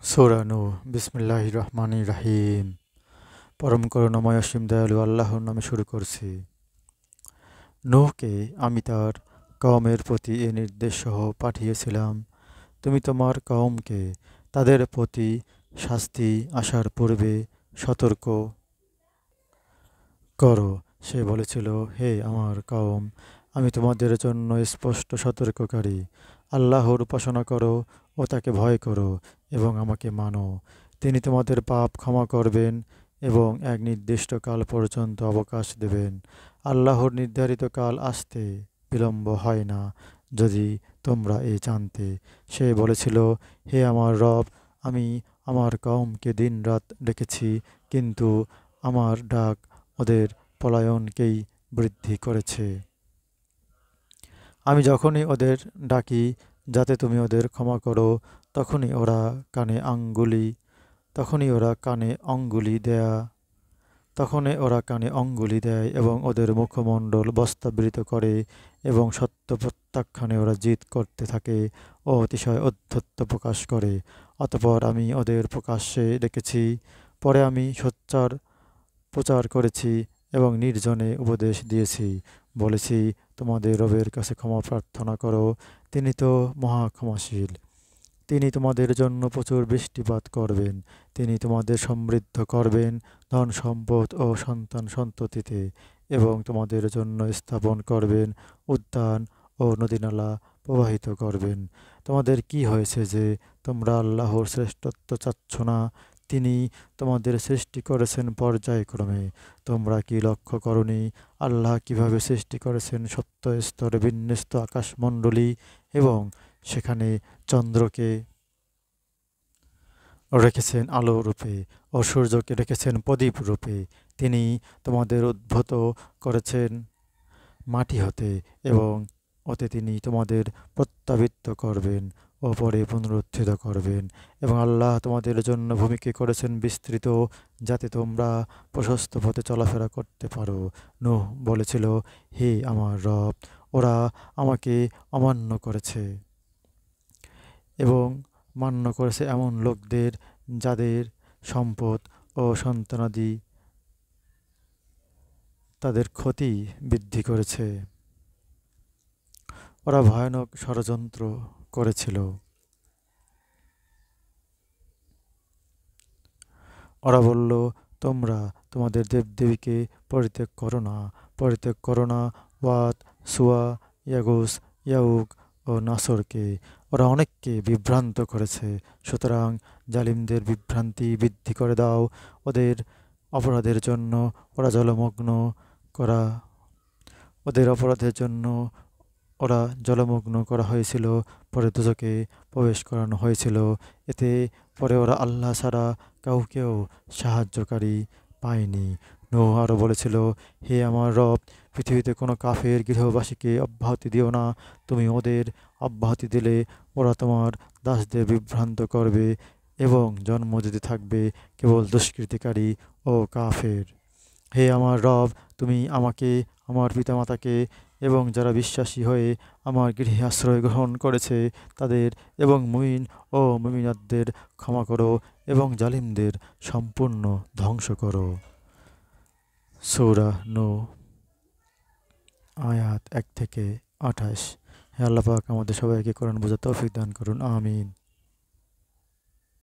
সূরা নূহ বিসমিল্লাহির রহমানির রহিম। পরম করুণাময় অসীম দয়ালু আল্লাহর নামে শুরু করছি। নূহকে আমি তার কওমের প্রতি এ নির্দেশ সহ পাঠিয়েছিলাম, তুমি তোমার কওমকে তাদের প্রতি শাস্তি আসার পূর্বে সতর্ক করো। সে বলেছিল, হে আমার কওম, আমি তোমাদের জন্য স্পষ্ট সতর্ককারী। আল্লাহর উপাসনা করো ও তাকে ভয় করো এবং আমাকে মানো। তিনি তোমাদের পাপ ক্ষমা করবেন এবং এক নির্দিষ্ট কাল পর্যন্ত অবকাশ দেবেন। আল্লাহর নির্ধারিত কাল আসতে বিলম্ব হয় না, যদি তোমরা জানতে। সে বলেছিল, হে আমার রব, আমি আমার কওমকে দিন-রাত ডেকেছি, কিন্তু আমার ডাক ওদের পলায়নকেই বৃদ্ধি করেছে। আমি যখনই ওদের ডাকি যাতে তুমি ওদের ক্ষমা করো, তখনই ওরা কানে আঙ্গুলি তখনই ওরা কানে অঙ্গুলি দেয়া তখনই ওরা কানে অঙ্গুলি দেয় এবং ওদের মুখমণ্ডল বস্ত্রাবৃত করে এবং সত্য প্রত্যাখ্যানে ওরা জিদ করতে থাকে ও অতিশয় ঔদ্ধত্য প্রকাশ করে। অতঃপর আমি ওদের প্রকাশ্যে ডেকেছি, পরে আমি সোচ্চার প্রচার করেছি এবং নির্জনে উপদেশ দিয়েছি। বলেছি, তোমাদের রবের কাছে ক্ষমা প্রার্থনা করো, তিনি তো মহা ক্ষমাশীল। তিনি তোমাদের জন্য প্রচুর বৃষ্টিপাত করবেন। তিনি তোমাদের সমৃদ্ধ করবেন ধন সম্পদ ও সন্তান সন্ততিতে এবং তোমাদের জন্য স্থাপন করবেন উদ্যান ও নদীনালা প্রবাহিত করবেন। তোমাদের কি হয়েছে যে তোমরা আল্লাহর শ্রেষ্ঠত্ব চাচ্ছ না? তিনি তোমাদের সৃষ্টি করেছেন পর্যায়ক্রমে। তোমরা কি লক্ষ্য করনি আল্লাহ কিভাবে সৃষ্টি করেছেন সপ্ত স্তরে বিন্যস্ত আকাশমণ্ডলী এবং সেখানে চন্দ্রকে রেখেছেন আলো রূপে ও সূর্যকে রেখেছেন প্রদীপ রূপে। তিনি তোমাদের উদ্ভূত করেছেন মাটি হতে এবং ওতে তিনি তোমাদের প্রত্যাবৃত্ত করবেন ও পরে পুনরুত্থিত করবেন। এবং আল্লাহ তোমাদের জন্য ভূমিকে করেছেন বিস্তৃত, যাতে তোমরা প্রশস্ত পথে চলাফেরা করতে পারো। নূহ বলেছিল, হে আমার রব, ওরা আমাকে অমান্য করেছে এবং মান্য করেছে এমন লোকদের যাদের সম্পদ ও সন্তানাদি তাদের ক্ষতি বৃদ্ধি করেছে। ওরা ভয়ানক ষড়যন্ত্র করেছিল। ওরা বলল, তোমরা তোমাদের দেবদেবীকে পরিত্যাগ করো না, ওয়াত, সুয়া, ইয়াগুস, ইয়াউক ও নাসরকে। ওরা অনেককে বিভ্রান্ত করেছে, সুতরাং জালিমদের বিভ্রান্তি বৃদ্ধি করে দাও। ওদের অপরাধের জন্য ওরা জলমগ্ন করা ওদের অপরাধের জন্য ওরা জলমগ্ন করা হয়েছিল, পরে দোজখে প্রবেশ করানো হয়েছিল। এতে পরে ওরা আল্লাহ ছাড়া কাউকেও সাহায্যকারী পায়নি। নূহ আরও বলেছিল, হে আমার রব, পৃথিবীতে কোনো কাফের গৃহবাসীকে অব্যাহতি দিও না। তুমি ওদের অব্যাহতি দিলে ওরা তোমার দাসদের বিভ্রান্ত করবে এবং জন্ম দিতে থাকবে কেবল দুষ্কৃতিকারী ও কাফের। হে আমার রব, তুমি আমাকে, আমার পিতামাতাকে এবং যারা বিশ্বাসী হয়ে আমার গৃহে আশ্রয় গ্রহণ করেছে তাদের এবং মুমিন ও মুমিনাতদের ক্ষমা করো এবং জালিমদের সম্পূর্ণ ধ্বংস করো। সূরা নূহ আয়াত 1 থেকে 28। হে আল্লাহ পাক, আমাদের সবাইকে কোরআন বোঝার তৌফিক দান করুন, আমিন।